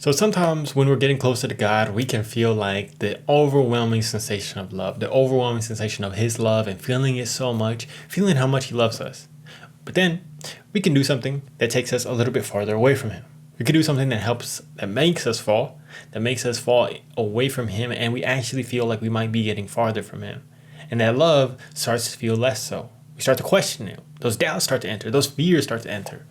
So sometimes when we're getting closer to God, we can feel like the overwhelming sensation of love, the overwhelming sensation of His love and feeling it so much, feeling how much He loves us. But then we can do something that takes us a little bit farther away from Him. We can do something that makes us fall away from Him, and we actually feel like we might be getting farther from Him. And that love starts to feel less so. We start to question it. Those doubts start to enter. Those fears start to enter.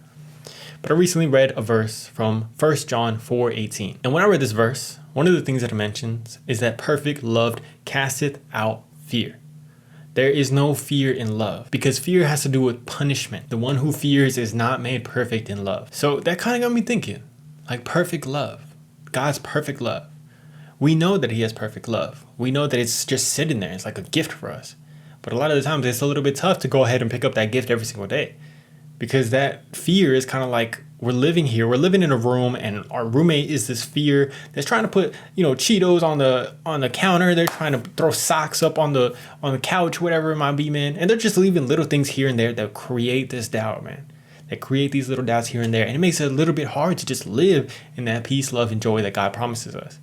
But I recently read a verse from 1 John 4:18. And when I read this verse, one of the things that it mentions is that perfect love casteth out fear. There is no fear in love because fear has to do with punishment. The one who fears is not made perfect in love. So that kind of got me thinking, like perfect love, God's perfect love. We know that He has perfect love. We know that it's just sitting there. It's like a gift for us. But a lot of the times it's a little bit tough to go ahead and pick up that gift every single day. Because that fear is kind of like we're living in a room and our roommate is this fear that's trying to put, Cheetos on the counter. They're trying to throw socks up on the couch, whatever it might be, man. And they're just leaving little things here and there that create this doubt, man. That create these little doubts here and there. And it makes it a little bit hard to just live in that peace, love, and joy that God promises us.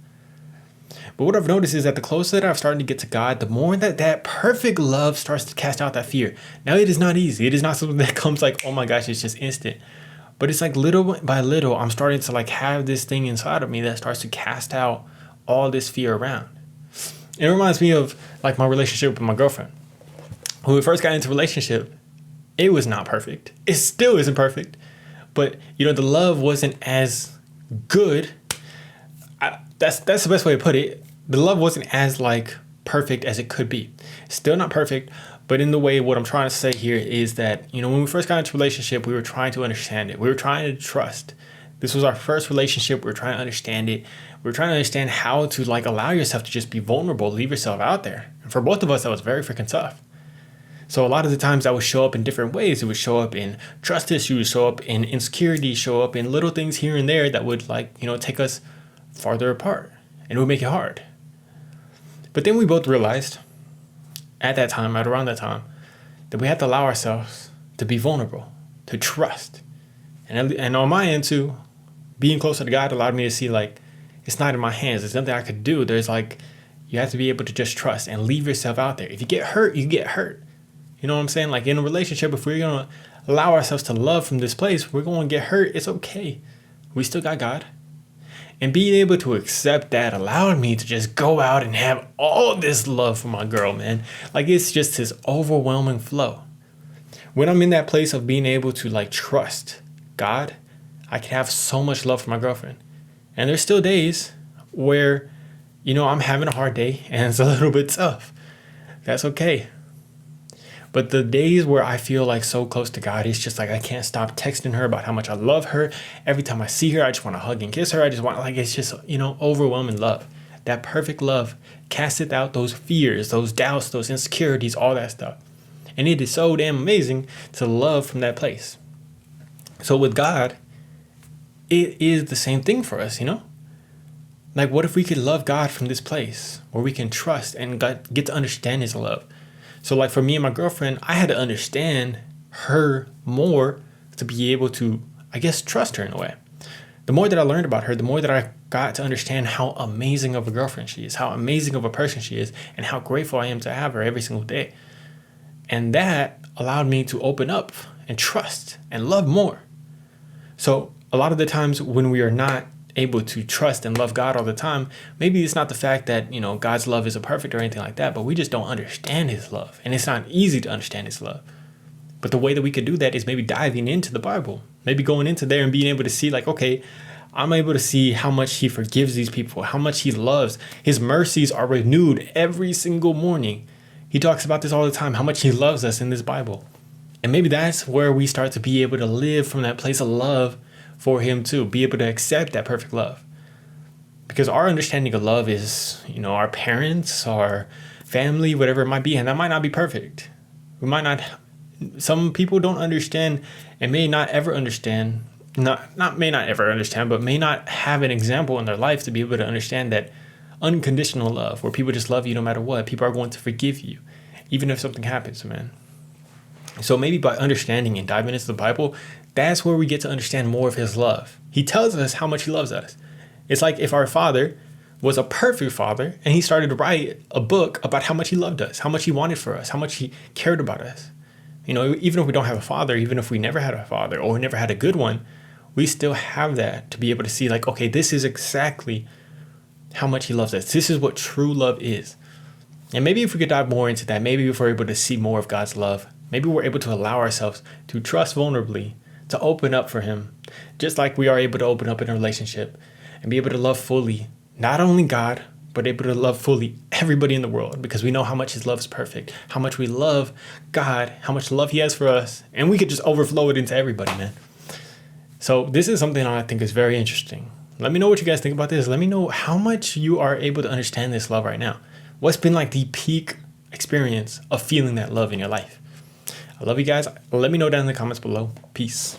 But what I've noticed is that the closer that I've started to get to God, the more that perfect love starts to cast out that fear. Now, it is not easy. It is not something that comes like, oh my gosh, it's just instant. But it's like little by little, I'm starting to like have this thing inside of me that starts to cast out all this fear around. It reminds me of like my relationship with my girlfriend. When we first got into a relationship, it was not perfect. It still isn't perfect. But, the love wasn't as good. That's the best way to put it. The love wasn't as like perfect as it could be. Still not perfect, but in the way what I'm trying to say here is that, when we first got into a relationship, we were trying to understand it. We were trying to trust. This was our first relationship. We were trying to understand it. We were trying to understand how to like allow yourself to just be vulnerable, leave yourself out there. And for both of us, that was very freaking tough. So a lot of the times that would show up in different ways. It would show up in trust issues, show up in insecurity, show up in little things here and there that would take us farther apart, and it would make it hard. But then we both realized at around that time, that we had to allow ourselves to be vulnerable, to trust. And on my end too, being closer to God allowed me to see like, it's not in my hands. There's nothing I could do. There's like, you have to be able to just trust and leave yourself out there. If you get hurt, you get hurt. You know what I'm saying? Like in a relationship, if we're going to allow ourselves to love from this place, we're going to get hurt. It's okay. We still got God. And being able to accept that allowed me to just go out and have all this love for my girl, man. Like it's just this overwhelming flow. When I'm in that place of being able to like trust God, I can have so much love for my girlfriend. And there's still days where, I'm having a hard day and it's a little bit tough. That's okay. But the days where I feel like so close to God, it's just like I can't stop texting her about how much I love her. Every time I see her, I just want to hug and kiss her. I just want it's just, overwhelming love. That perfect love casteth out those fears, those doubts, those insecurities, all that stuff. And it is so damn amazing to love from that place. So with God, it is the same thing for us, Like what if we could love God from this place where we can trust and get to understand His love? So like for me and my girlfriend, I had to understand her more to be able to, trust her in a way. The more that I learned about her, the more that I got to understand how amazing of a girlfriend she is, how amazing of a person she is, and how grateful I am to have her every single day. And that allowed me to open up and trust and love more. So a lot of the times when we are not able to trust and love God all the time, maybe it's not the fact that, God's love isn't perfect or anything like that, but we just don't understand His love. And it's not easy to understand His love. But the way that we could do that is maybe diving into the Bible, maybe going into there and being able to see like, okay, I'm able to see how much He forgives these people, how much He loves. His mercies are renewed every single morning. He talks about this all the time, how much He loves us in this Bible. And maybe that's where we start to be able to live from that place of love for Him too, be able to accept that perfect love. Because our understanding of love is, our parents, our family, whatever it might be, and that might not be perfect. Some people don't understand and may not ever understand, but may not have an example in their life to be able to understand that unconditional love, where people just love you no matter what. People are going to forgive you, even if something happens, man. So maybe by understanding and diving into the Bible, that's where we get to understand more of His love. He tells us how much He loves us. It's like if our Father was a perfect Father and he started to write a book about how much he loved us, how much he wanted for us, how much he cared about us. Even if we don't have a father, even if we never had a father or we never had a good one, we still have that to be able to see like, okay, this is exactly how much he loves us. This is what true love is. And maybe if we could dive more into that, maybe if we're able to see more of God's love, maybe we're able to allow ourselves to trust vulnerably, to open up for him, just like we are able to open up in a relationship and be able to love fully, not only God, but able to love fully everybody in the world, because we know how much his love is perfect, how much we love God, how much love he has for us, and we could just overflow it into everybody, man. So this is something I think is very interesting. Let me know what you guys think about this. Let me know how much you are able to understand this love right now. What's been like the peak experience of feeling that love in your life? I love you guys. Let me know down in the comments below. Peace.